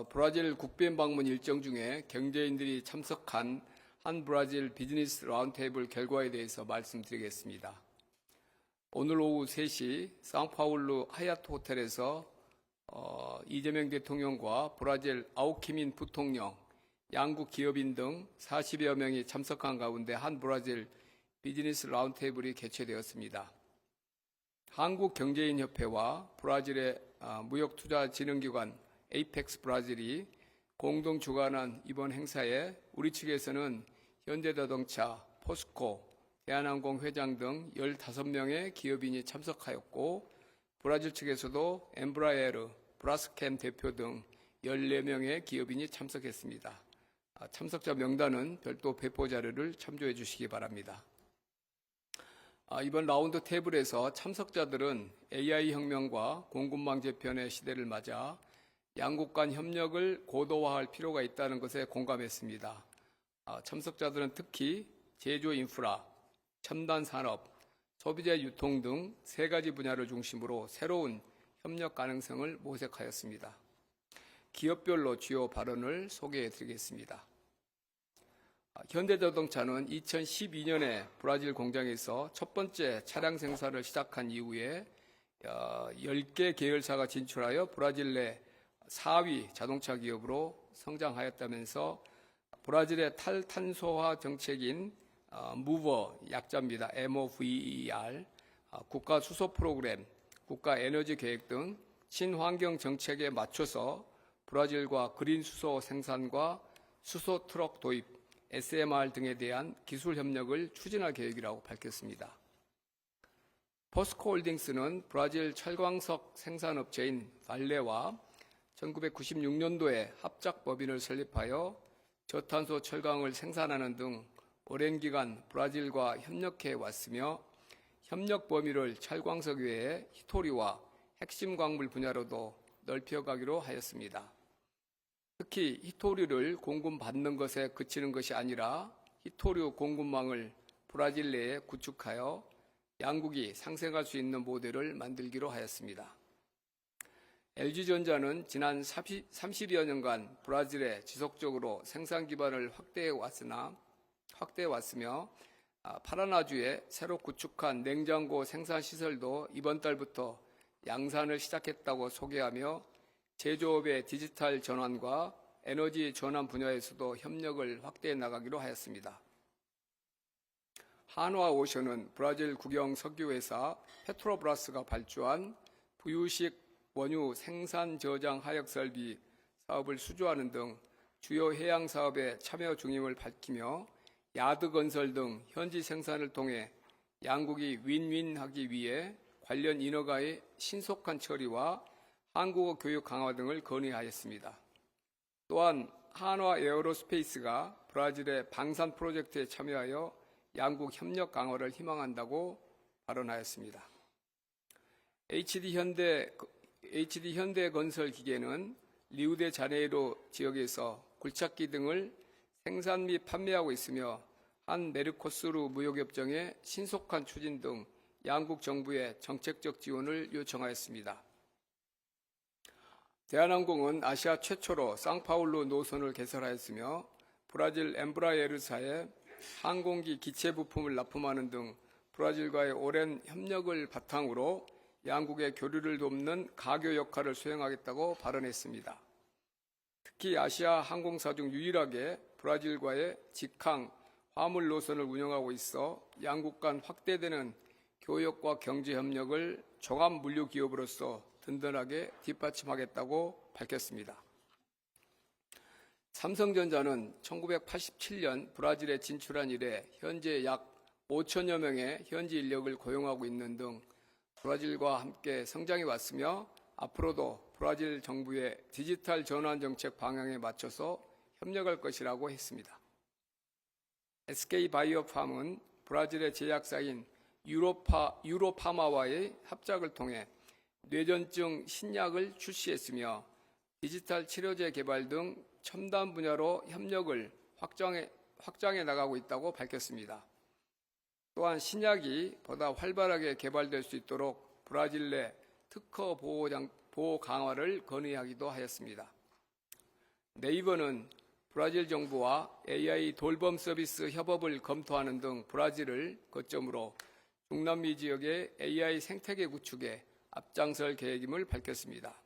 브라질 국빈 방문 일정 중에 경제인들이 참석한 한 브라질 비즈니스 라운드테이블 결과에 대해서 말씀드리겠습니다. 오늘 오후 3시 상파울루 하얏트 호텔에서 이재명 대통령과 브라질 아우키민 부통령, 양국 기업인 등 40여 명이 참석한 가운데 한 브라질 비즈니스 라운드테이블이 개최되었습니다. 한국경제인협회와 브라질의 무역투자진흥기관 에이펙스 브라질이 공동 주관한 이번 행사에 우리 측에서는 현대자동차, 포스코, 대한항공 회장 등 15명의 기업인이 참석하였고, 브라질 측에서도 엠브라에르, 브라스캠 대표 등 14명의 기업인이 참석했습니다. 참석자 명단은 별도 배포 자료를 참조해 주시기 바랍니다. 이번 라운드 테이블에서 참석자들은 AI 혁명과 공급망 재편의 시대를 맞아 양국 간 협력을 고도화할 필요가 있다는 것에 공감했습니다. 참석자들은 특히 제조 인프라, 첨단 산업, 소비재 유통 등 3가지 분야를 중심으로 새로운 협력 가능성을 모색하였습니다. 기업별로 주요 발언을 소개해 드리겠습니다. 현대자동차는 2012년에 브라질 공장에서 첫 번째 차량 생산을 시작한 이후에 10개 계열사가 진출하여 브라질 내 4위 자동차 기업으로 성장하였다면서 브라질의 탈탄소화 정책인 무버 약자입니다. MOVER, 국가 수소 프로그램, 국가 에너지 계획 등 친환경 정책에 맞춰서 브라질과 그린 수소 생산과 수소 트럭 도입, SMR 등에 대한 기술 협력을 추진할 계획이라고 밝혔습니다. 포스코홀딩스는 브라질 철광석 생산업체인 발레와 1996년도에 합작법인을 설립하여 저탄소 철강을 생산하는 등 오랜 기간 브라질과 협력해 왔으며, 협력 범위를 철광석 외에 히토리와 핵심 광물 분야로도 넓혀가기로 하였습니다. 특히 히토리를 공급받는 것에 그치는 것이 아니라 히토류 공급망을 브라질 내에 구축하여 양국이 상생할 수 있는 모델을 만들기로 하였습니다. LG전자는 지난 30여 년간 브라질에 지속적으로 생산 기반을 확대해 왔으며 파라나주에 새로 구축한 냉장고 생산 시설도 이번 달부터 양산을 시작했다고 소개하며, 제조업의 디지털 전환과 에너지 전환 분야에서도 협력을 확대해 나가기로 하였습니다. 한화오션은 브라질 국영 석유회사 페트로브라스가 발주한 부유식 원유 생산 저장 하역 설비 사업을 수주하는 등 주요 해양 사업에 참여 중임을 밝히며, 야드건설 등 현지 생산을 통해 양국이 윈윈하기 위해 관련 인허가의 신속한 처리와 한국어 교육 강화 등을 건의하였습니다. 또한 한화 에어로스페이스가 브라질의 방산 프로젝트에 참여하여 양국 협력 강화를 희망한다고 발언하였습니다. HD현대건설기계는 리우데자네이루 지역에서 굴착기 등을 생산 및 판매하고 있으며, 한 메르코스루 무역협정의 신속한 추진 등 양국 정부의 정책적 지원을 요청하였습니다. 대한항공은 아시아 최초로 상파울루 노선을 개설하였으며, 브라질 엠브라에르사에 항공기 기체 부품을 납품하는 등 브라질과의 오랜 협력을 바탕으로 양국의 교류를 돕는 가교 역할을 수행하겠다고 발언했습니다. 특히 아시아 항공사 중 유일하게 브라질과의 직항 화물 노선을 운영하고 있어 양국 간 확대되는 교역과 경제 협력을 종합 물류 기업으로서 든든하게 뒷받침하겠다고 밝혔습니다. 삼성전자는 1987년 브라질에 진출한 이래 현재 약 5천여 명의 현지 인력을 고용하고 있는 등 브라질과 함께 성장해 왔으며, 앞으로도 브라질 정부의 디지털 전환 정책 방향에 맞춰서 협력할 것이라고 했습니다. SK바이오팜은 브라질의 제약사인 유로파마와의 합작을 통해 뇌전증 신약을 출시했으며, 디지털 치료제 개발 등 첨단 분야로 협력을 확장해 나가고 있다고 밝혔습니다. 또한 신약이 보다 활발하게 개발될 수 있도록 브라질 내 특허 보호 강화를 건의하기도 하였습니다. 네이버는 브라질 정부와 AI 돌봄 서비스 협업을 검토하는 등 브라질을 거점으로 중남미 지역의 AI 생태계 구축에 앞장설 계획임을 밝혔습니다.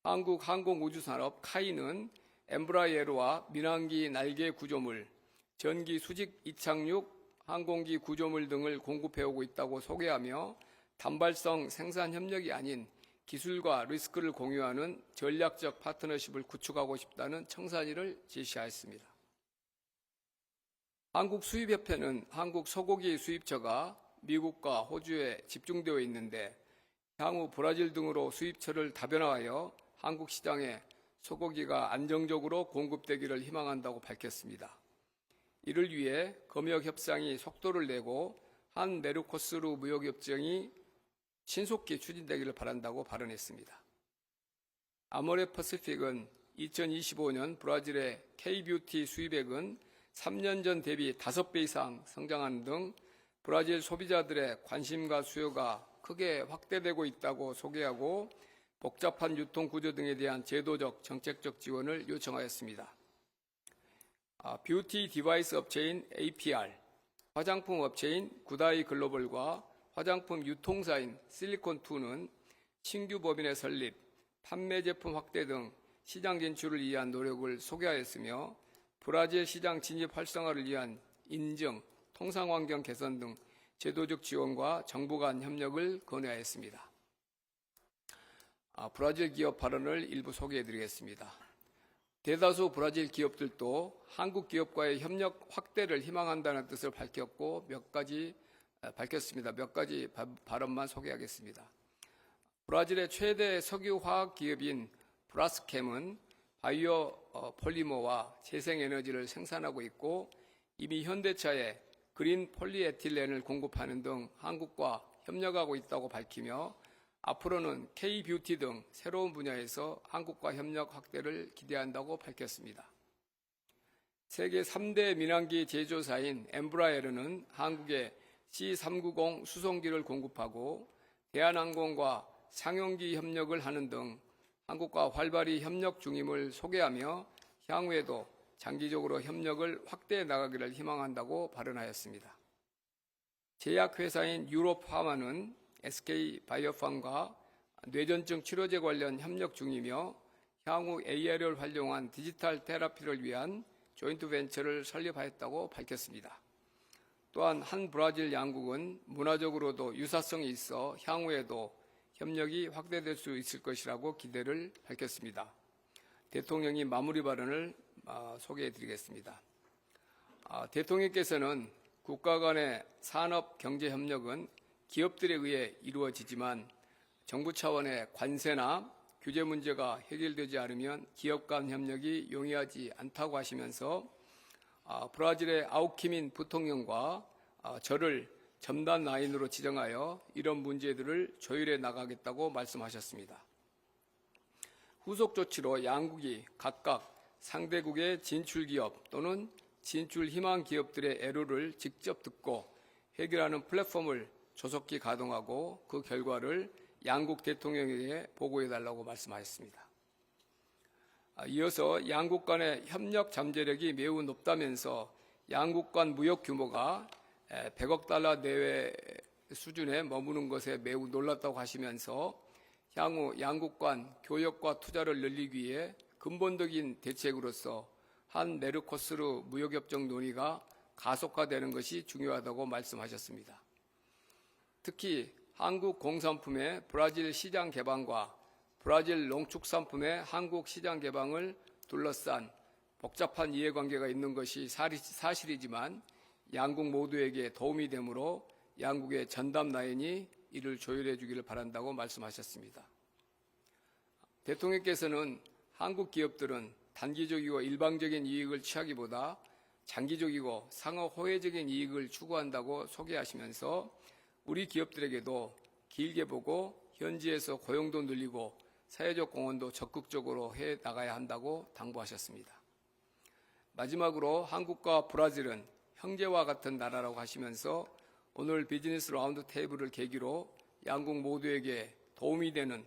한국 항공우주산업 카이는 엠브라에로와 민항기 날개 구조물, 전기 수직 이착륙 항공기 구조물 등을 공급해오고 있다고 소개하며 단발성 생산 협력이 아닌 기술과 리스크를 공유하는 전략적 파트너십을 구축하고 싶다는 청산일을 제시하였습니다. 한국수입협회는 한국 소고기 수입처가 미국과 호주에 집중되어 있는데 향후 브라질 등으로 수입처를 다변화하여 한국 시장에 소고기가 안정적으로 공급되기를 희망한다고 밝혔습니다. 이를 위해 검역 협상이 속도를 내고 한 메르코스루 무역협정이 신속히 추진되기를 바란다고 발언했습니다. 아모레 퍼시픽은 2025년 브라질의 K-뷰티 수입액은 3년 전 대비 5배 이상 성장하는 등 브라질 소비자들의 관심과 수요가 크게 확대되고 있다고 소개하고 복잡한 유통 구조 등에 대한 제도적, 정책적 지원을 요청하였습니다. 뷰티 디바이스 업체인 APR, 화장품 업체인 구다이 글로벌과 화장품 유통사인 실리콘2는 신규 법인의 설립, 판매 제품 확대 등 시장 진출을 위한 노력을 소개하였으며 브라질 시장 진입 활성화를 위한 인증, 통상환경 개선 등 제도적 지원과 정부 간 협력을 건의하였습니다. 브라질 기업 발언을 일부 소개해드리겠습니다. 대다수 브라질 기업들도 한국 기업과의 협력 확대를 희망한다는 뜻을 밝혔고 밝혔습니다. 몇 가지 발언만 소개하겠습니다. 브라질의 최대 석유화학 기업인 브라스캠은 바이오 폴리머와 재생에너지를 생산하고 있고 이미 현대차에 그린 폴리에틸렌을 공급하는 등 한국과 협력하고 있다고 밝히며 앞으로는 K-뷰티 등 새로운 분야에서 한국과 협력 확대를 기대한다고 밝혔습니다. 세계 3대 민항기 제조사인 엠브라에르는 한국에 C390 수송기를 공급하고 대한항공과 상용기 협력을 하는 등 한국과 활발히 협력 중임을 소개하며 향후에도 장기적으로 협력을 확대해 나가기를 희망한다고 발언하였습니다. 제약회사인 유로파마는 SK바이오팜과 뇌전증 치료제 관련 협력 중이며 향후 AI를 활용한 디지털 테라피를 위한 조인트 벤처를 설립하였다고 밝혔습니다. 또한 한 브라질 양국은 문화적으로도 유사성이 있어 향후에도 협력이 확대될 수 있을 것이라고 기대를 밝혔습니다. 대통령이 마무리 발언을 소개해드리겠습니다. 대통령께서는 국가 간의 산업 경제 협력은 기업들에 의해 이루어지지만 정부 차원의 관세나 규제 문제가 해결되지 않으면 기업 간 협력이 용이하지 않다고 하시면서 브라질의 아우키민 부통령과 저를 첨단 라인으로 지정하여 이런 문제들을 조율해 나가겠다고 말씀하셨습니다. 후속 조치로 양국이 각각 상대국의 진출 기업 또는 진출 희망 기업들의 애로를 직접 듣고 해결하는 플랫폼을 조속히 가동하고 그 결과를 양국 대통령에게 보고해달라고 말씀하셨습니다. 이어서 양국 간의 협력 잠재력이 매우 높다면서 양국 간 무역 규모가 100억 달러 내외 수준에 머무는 것에 매우 놀랐다고 하시면서 향후 양국 간 교역과 투자를 늘리기 위해 근본적인 대책으로서 한 메르코스루 무역협정 논의가 가속화되는 것이 중요하다고 말씀하셨습니다. 특히 한국 공산품의 브라질 시장 개방과 브라질 농축산품의 한국 시장 개방을 둘러싼 복잡한 이해관계가 있는 것이 사실이지만 양국 모두에게 도움이 되므로 양국의 전담 라인이 이를 조율해 주기를 바란다고 말씀하셨습니다. 대통령께서는 한국 기업들은 단기적이고 일방적인 이익을 취하기보다 장기적이고 상호 호혜적인 이익을 추구한다고 소개하시면서 우리 기업들에게도 길게 보고 현지에서 고용도 늘리고 사회적 공헌도 적극적으로 해 나가야 한다고 당부하셨습니다. 마지막으로 한국과 브라질은 형제와 같은 나라라고 하시면서 오늘 비즈니스 라운드 테이블을 계기로 양국 모두에게 도움이 되는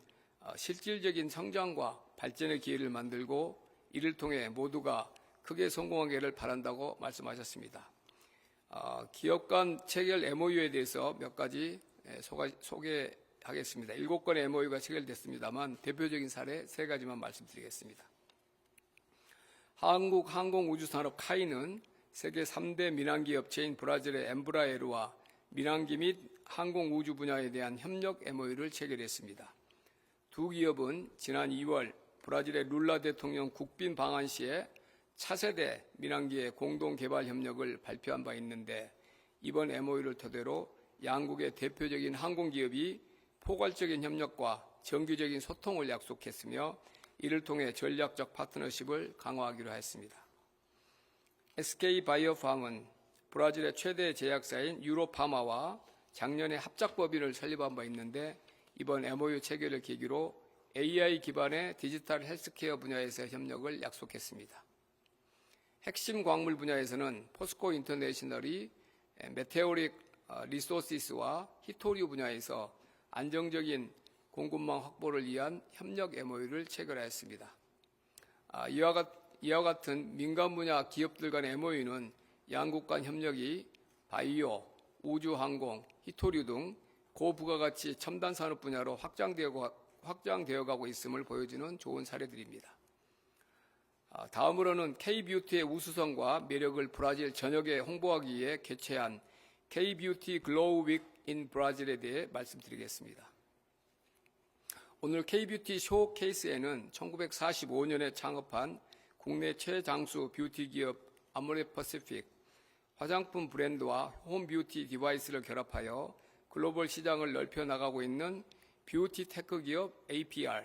실질적인 성장과 발전의 기회를 만들고 이를 통해 모두가 크게 성공하기를 바란다고 말씀하셨습니다. 기업 간 체결 MOU에 대해서 몇 가지 소개하겠습니다. 7건의 MOU가 체결됐습니다만 대표적인 사례 3가지만 말씀드리겠습니다. 한국항공우주산업 카이는 세계 3대 민항기 업체인 브라질의 엠브라에르와 민항기 및 항공우주 분야에 대한 협력 MOU를 체결했습니다. 두 기업은 지난 2월 브라질의 룰라 대통령 국빈 방한 시에 차세대 민항기의 공동 개발 협력을 발표한 바 있는데 이번 MOU를 토대로 양국의 대표적인 항공기업이 포괄적인 협력과 정기적인 소통을 약속했으며 이를 통해 전략적 파트너십을 강화하기로 했습니다. SK바이오팜은 브라질의 최대 제약사인 유로파마와 작년에 합작법인을 설립한 바 있는데 이번 MOU 체결을 계기로 AI 기반의 디지털 헬스케어 분야에서 협력을 약속했습니다. 핵심 광물 분야에서는 포스코 인터내셔널이 메테오릭 리소시스와 히토리우 분야에서 안정적인 공급망 확보를 위한 협력 MOU를 체결하였습니다. 이와 같은 민간 분야 기업들 간 MOU는 양국 간 협력이 바이오, 우주항공, 히토류 등 고부가가치 첨단 산업 분야로 확장되어 가고 있음을 보여주는 좋은 사례들입니다. 다음으로는 K-뷰티의 우수성과 매력을 브라질 전역에 홍보하기 위해 개최한 K-뷰티 글로우 윅 인 브라질에 대해 말씀드리겠습니다. 오늘 K-뷰티 쇼케이스에는 1945년에 창업한 국내 최장수 뷰티 기업 아모레퍼시픽, 화장품 브랜드와 홈뷰티 디바이스를 결합하여 글로벌 시장을 넓혀 나가고 있는 뷰티 테크 기업 APR,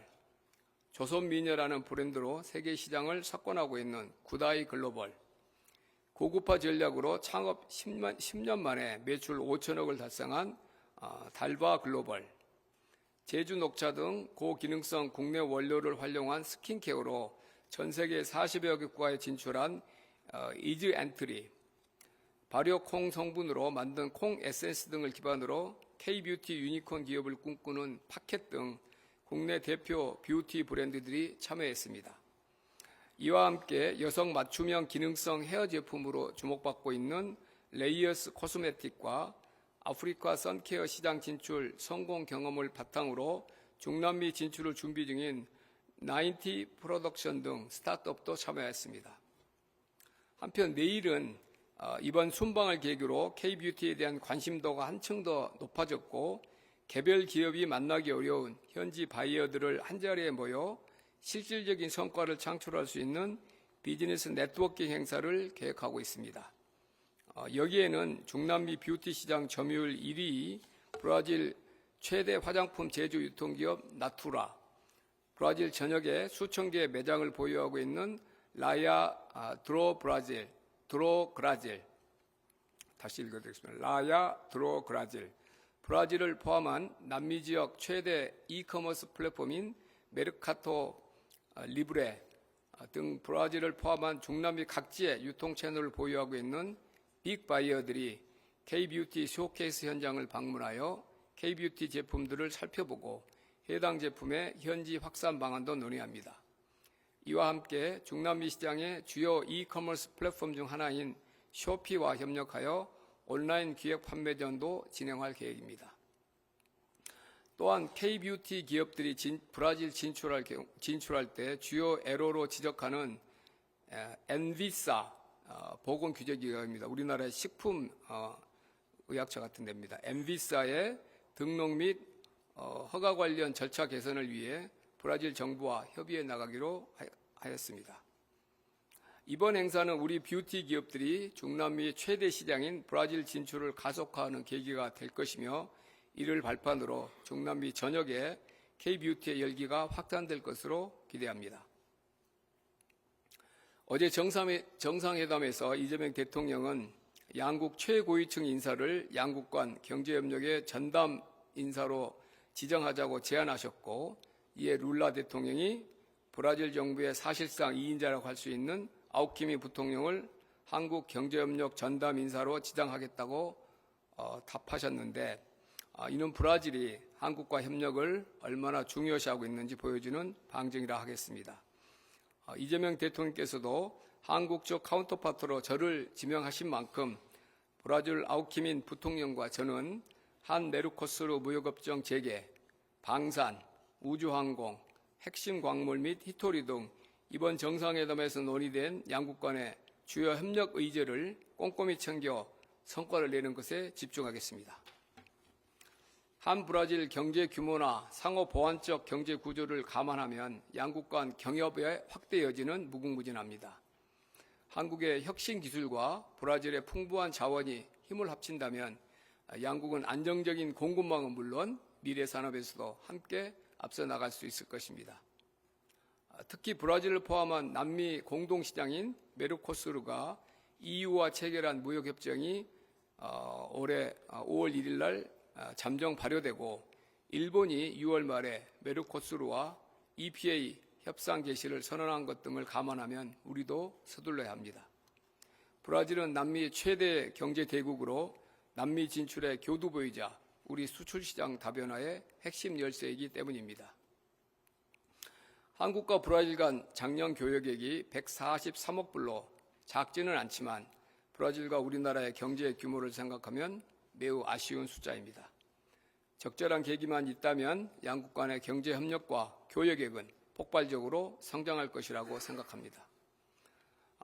조선미녀라는 브랜드로 세계 시장을 석권하고 있는 구다이 글로벌, 고급화 전략으로 창업 10년 만에 매출 5천억을 달성한 달바 글로벌, 제주 녹차 등 고기능성 국내 원료를 활용한 스킨케어로 전 세계 40여 개 국가에 진출한 이즈 엔트리, 발효 콩 성분으로 만든 콩 에센스 등을 기반으로 K-뷰티 유니콘 기업을 꿈꾸는 파켓 등 국내 대표 뷰티 브랜드들이 참여했습니다. 이와 함께 여성 맞춤형 기능성 헤어 제품으로 주목받고 있는 레이어스 코스메틱과 아프리카 선케어 시장 진출 성공 경험을 바탕으로 중남미 진출을 준비 중인 90 프로덕션 등 스타트업도 참여했습니다. 한편 내일은 이번 순방을 계기로 K-뷰티에 대한 관심도가 한층 더 높아졌고 개별 기업이 만나기 어려운 현지 바이어들을 한자리에 모여 실질적인 성과를 창출할 수 있는 비즈니스 네트워킹 행사를 계획하고 있습니다. 여기에는 중남미 뷰티 시장 점유율 1위 브라질 최대 화장품 제조 유통기업 나투라, 브라질 전역에 수천 개의 매장을 보유하고 있는 라야 드로그라질, 다시 읽어드리겠습니다. 라야 드로그라질, 브라질을 포함한 남미 지역 최대 이커머스 플랫폼인 메르카토 리브레 등 브라질을 포함한 중남미 각지의 유통 채널을 보유하고 있는 빅바이어들이 K-뷰티 쇼케이스 현장을 방문하여 K-뷰티 제품들을 살펴보고 해당 제품의 현지 확산 방안도 논의합니다. 이와 함께 중남미 시장의 주요 이커머스 플랫폼 중 하나인 쇼피와 협력하여 온라인 기획 판매전도 진행할 계획입니다. 또한 K-뷰티 기업들이 브라질 진출할 때 주요 애로로 지적하는 엔비사 보건규제기관입니다. 우리나라의 식품 의약처 같은 데입니다. 엔비사의 등록 및 허가 관련 절차 개선을 위해 브라질 정부와 협의해 나가기로 하였습니다. 이번 행사는 우리 뷰티 기업들이 중남미 최대 시장인 브라질 진출을 가속화하는 계기가 될 것이며 이를 발판으로 중남미 전역에 K-뷰티의 열기가 확산될 것으로 기대합니다. 어제 정상회담에서 이재명 대통령은 양국 최고위층 인사를 양국 간 경제협력의 전담 인사로 지정하자고 제안하셨고 이에 룰라 대통령이 브라질 정부의 사실상 2인자라고 할 수 있는 아우키미 부통령을 한국 경제협력 전담 인사로 지정하겠다고 답하셨는데 이는 브라질이 한국과 협력을 얼마나 중요시하고 있는지 보여주는 방증이라 하겠습니다. 이재명 대통령께서도 한국 쪽 카운터파트로 저를 지명하신 만큼 브라질 아우키민 부통령과 저는 한 메르코스루 무역협정 재개, 방산, 우주항공, 핵심 광물 및 히토리 등 이번 정상회담에서 논의된 양국 간의 주요 협력 의제를 꼼꼼히 챙겨 성과를 내는 것에 집중하겠습니다. 한 브라질 경제 규모나 상호 보안적 경제 구조를 감안하면 양국 간 경협의 확대 여지는 무궁무진합니다. 한국의 혁신 기술과 브라질의 풍부한 자원이 힘을 합친다면 양국은 안정적인 공급망은 물론 미래 산업에서도 함께 앞서 나갈 수 있을 것입니다. 특히 브라질을 포함한 남미 공동시장인 메르코스루가 EU와 체결한 무역협정이 올해 5월 1일 날 잠정 발효되고 일본이 6월 말에 메르코스루와 EPA 협상 개시를 선언한 것 등을 감안하면 우리도 서둘러야 합니다. 브라질은 남미 최대 경제 대국으로 남미 진출의 교두보이자 우리 수출시장 다변화의 핵심 열쇠이기 때문입니다. 한국과 브라질 간 작년 교역액이 143억 불로 작지는 않지만 브라질과 우리나라의 경제 규모를 생각하면 매우 아쉬운 숫자입니다. 적절한 계기만 있다면 양국 간의 경제 협력과 교역액은 폭발적으로 성장할 것이라고 생각합니다.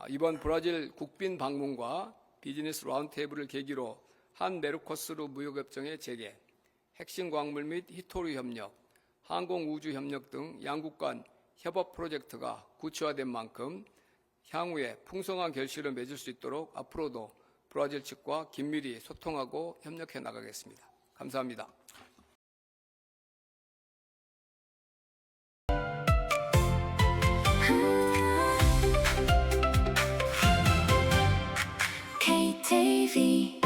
이번 브라질 국빈 방문과 비즈니스 라운드테이블을 계기로 한 메르코스루 무역협정의 재개, 핵심 광물 및 히토리 협력, 항공우주 협력 등 양국 간 협업 프로젝트가 구체화된 만큼 향후에 풍성한 결실을 맺을 수 있도록 앞으로도 브라질 측과 긴밀히 소통하고 협력해 나가겠습니다. 감사합니다. KTV